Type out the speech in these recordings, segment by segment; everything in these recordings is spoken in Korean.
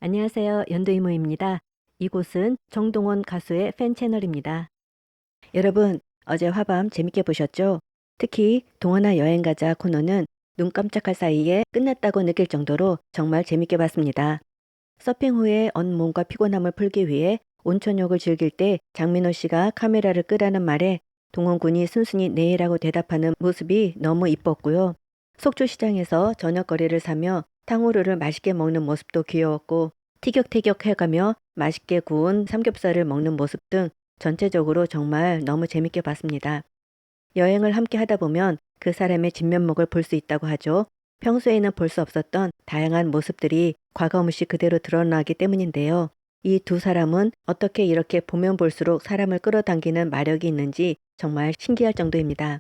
안녕하세요. 연두이모입니다. 이곳은 정동원 가수의 팬 채널입니다. 여러분, 어제 화밤 재밌게 보셨죠? 특히 동원아 여행 가자 코너는 눈 깜짝할 사이에 끝났다고 느낄 정도로 정말 재밌게 봤습니다. 서핑 후에 온몸과 피곤함을 풀기 위해 온천욕을 즐길 때 장민호 씨가 카메라를 끄라는 말에 동원 군이 순순히 네라고 대답하는 모습이 너무 이뻤고요. 속초시장에서 저녁거리를 사며 탕후루를 맛있게 먹는 모습도 귀여웠고 티격태격 해가며 맛있게 구운 삼겹살을 먹는 모습 등 전체적으로 정말 너무 재밌게 봤습니다. 여행을 함께 하다 보면 그 사람의 진면목을 볼 수 있다고 하죠. 평소에는 볼 수 없었던 다양한 모습들이 과거무시 그대로 드러나기 때문인데요. 이 두 사람은 어떻게 이렇게 보면 볼수록 사람을 끌어당기는 마력이 있는지 정말 신기할 정도입니다.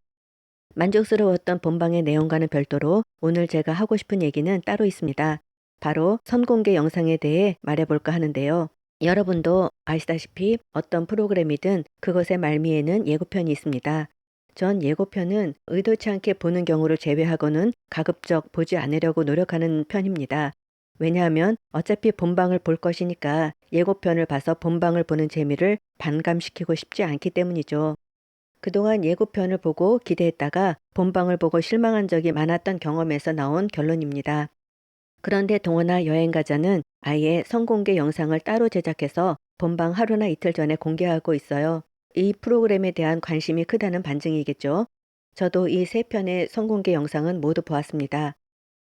만족스러웠던 본방의 내용과는 별도로 오늘 제가 하고 싶은 얘기는 따로 있습니다. 바로 선공개 영상에 대해 말해볼까 하는데요. 여러분도 아시다시피 어떤 프로그램이든 그것의 말미에는 예고편이 있습니다. 전 예고편은 의도치 않게 보는 경우를 제외하고는 가급적 보지 않으려고 노력하는 편입니다. 왜냐하면 어차피 본방을 볼 것이니까 예고편을 봐서 본방을 보는 재미를 반감시키고 싶지 않기 때문이죠. 그동안 예고편을 보고 기대했다가 본방을 보고 실망한 적이 많았던 경험에서 나온 결론입니다. 그런데 동원아 여행가자는 아예 선공개 영상을 따로 제작해서 본방 하루나 이틀 전에 공개하고 있어요. 이 프로그램에 대한 관심이 크다는 반증이겠죠. 저도 이 세 편의 선공개 영상은 모두 보았습니다.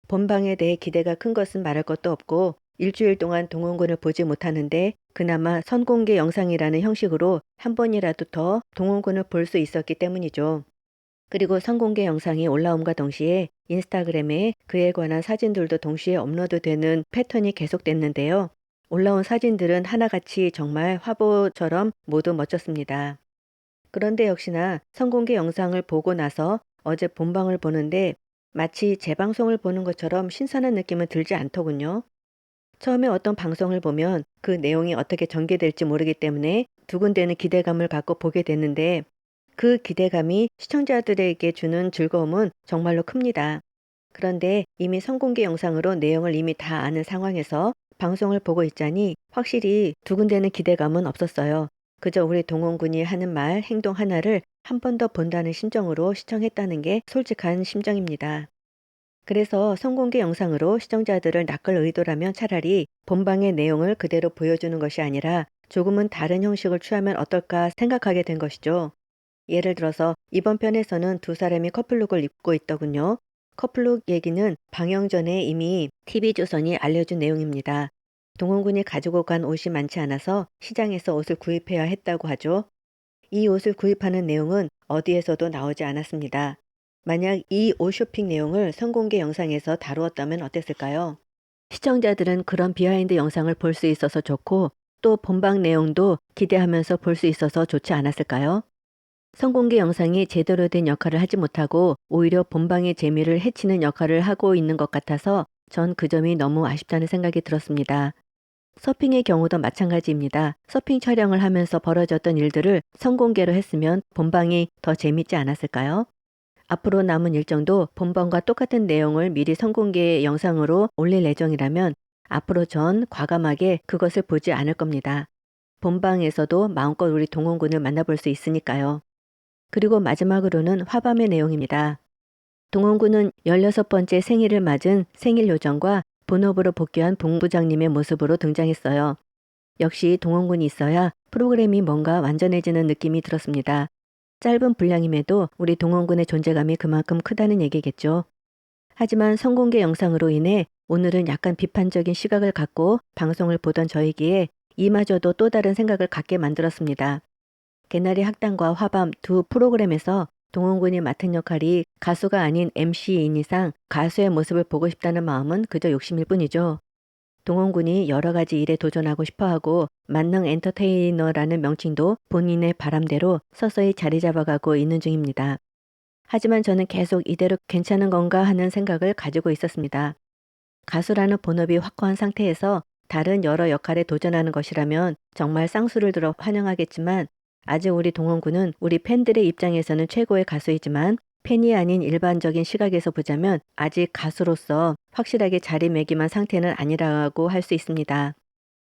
본방에 대해 기대가 큰 것은 말할 것도 없고 일주일 동안 동원군을 보지 못하는데 그나마 선공개 영상이라는 형식으로 한 번이라도 더 동원군을 볼 수 있었기 때문이죠. 그리고 선공개 영상이 올라옴과 동시에 인스타그램에 그에 관한 사진들도 동시에 업로드되는 패턴이 계속됐는데요. 올라온 사진들은 하나같이 정말 화보처럼 모두 멋졌습니다. 그런데 역시나 선공개 영상을 보고 나서 어제 본방을 보는데 마치 재방송을 보는 것처럼 신선한 느낌은 들지 않더군요. 처음에 어떤 방송을 보면 그 내용이 어떻게 전개될지 모르기 때문에 두근대는 기대감을 갖고 보게 됐는데 그 기대감이 시청자들에게 주는 즐거움은 정말로 큽니다. 그런데 이미 선공개 영상으로 내용을 이미 다 아는 상황에서 방송을 보고 있자니 확실히 두근대는 기대감은 없었어요. 그저 우리 동원군이 하는 말, 행동 하나를 한 번 더 본다는 심정으로 시청했다는 게 솔직한 심정입니다. 그래서 선공개 영상으로 시청자들을 낚을 의도라면 차라리 본방의 내용을 그대로 보여주는 것이 아니라 조금은 다른 형식을 취하면 어떨까 생각하게 된 것이죠. 예를 들어서 이번 편에서는 두 사람이 커플룩을 입고 있더군요. 커플룩 얘기는 방영 전에 이미 TV조선이 알려준 내용입니다. 동원군이 가지고 간 옷이 많지 않아서 시장에서 옷을 구입해야 했다고 하죠. 이 옷을 구입하는 내용은 어디에서도 나오지 않았습니다. 만약 이 옷 쇼핑 내용을 선공개 영상에서 다루었다면 어땠을까요? 시청자들은 그런 비하인드 영상을 볼 수 있어서 좋고 또 본방 내용도 기대하면서 볼 수 있어서 좋지 않았을까요? 선공개 영상이 제대로 된 역할을 하지 못하고 오히려 본방의 재미를 해치는 역할을 하고 있는 것 같아서 전 그 점이 너무 아쉽다는 생각이 들었습니다. 서핑의 경우도 마찬가지입니다. 서핑 촬영을 하면서 벌어졌던 일들을 선공개로 했으면 본방이 더 재밌지 않았을까요? 앞으로 남은 일정도 본방과 똑같은 내용을 미리 선공개 영상으로 올릴 예정이라면 앞으로 전 과감하게 그것을 보지 않을 겁니다. 본방에서도 마음껏 우리 동원군을 만나볼 수 있으니까요. 그리고 마지막으로는 화밤의 내용입니다. 동원군은 16번째 생일을 맞은 생일 요정과 본업으로 복귀한 본부장님의 모습으로 등장했어요. 역시 동원군이 있어야 프로그램이 뭔가 완전해지는 느낌이 들었습니다. 짧은 분량임에도 우리 동원군의 존재감이 그만큼 크다는 얘기겠죠. 하지만 선공개 영상으로 인해 오늘은 약간 비판적인 시각을 갖고 방송을 보던 저이기에 이마저도 또 다른 생각을 갖게 만들었습니다. 개나리 학당과 화밤 두 프로그램에서 동원군이 맡은 역할이 가수가 아닌 MC인 이상 가수의 모습을 보고 싶다는 마음은 그저 욕심일 뿐이죠. 동원군이 여러 가지 일에 도전하고 싶어하고 만능 엔터테이너라는 명칭도 본인의 바람대로 서서히 자리 잡아가고 있는 중입니다. 하지만 저는 계속 이대로 괜찮은 건가 하는 생각을 가지고 있었습니다. 가수라는 본업이 확고한 상태에서 다른 여러 역할에 도전하는 것이라면 정말 쌍수를 들어 환영하겠지만 아직 우리 동원군은 우리 팬들의 입장에서는 최고의 가수이지만 팬이 아닌 일반적인 시각에서 보자면 아직 가수로서 확실하게 자리매김한 상태는 아니라고 할 수 있습니다.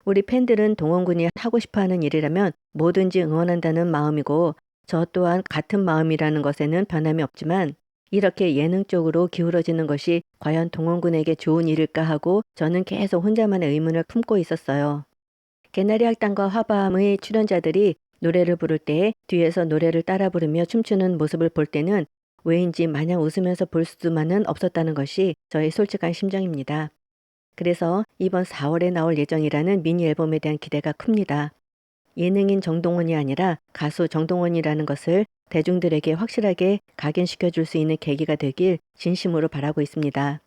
우리 팬들은 동원군이 하고 싶어 하는 일이라면 뭐든지 응원한다는 마음이고 저 또한 같은 마음이라는 것에는 변함이 없지만 이렇게 예능 쪽으로 기울어지는 것이 과연 동원군에게 좋은 일일까 하고 저는 계속 혼자만의 의문을 품고 있었어요. 개나리 학당과 화밤의 출연자들이 노래를 부를 때 뒤에서 노래를 따라 부르며 춤추는 모습을 볼 때는 왜인지 마냥 웃으면서 볼 수만은 없었다는 것이 저의 솔직한 심정입니다. 그래서 이번 4월에 나올 예정이라는 미니 앨범에 대한 기대가 큽니다. 예능인 정동원이 아니라 가수 정동원이라는 것을 대중들에게 확실하게 각인시켜 줄 수 있는 계기가 되길 진심으로 바라고 있습니다.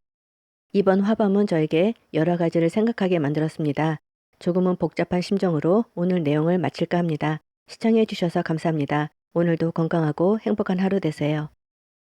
이번 화밤은 저에게 여러 가지를 생각하게 만들었습니다. 조금은 복잡한 심정으로 오늘 내용을 마칠까 합니다. 시청해 주셔서 감사합니다. 오늘도 건강하고 행복한 하루 되세요.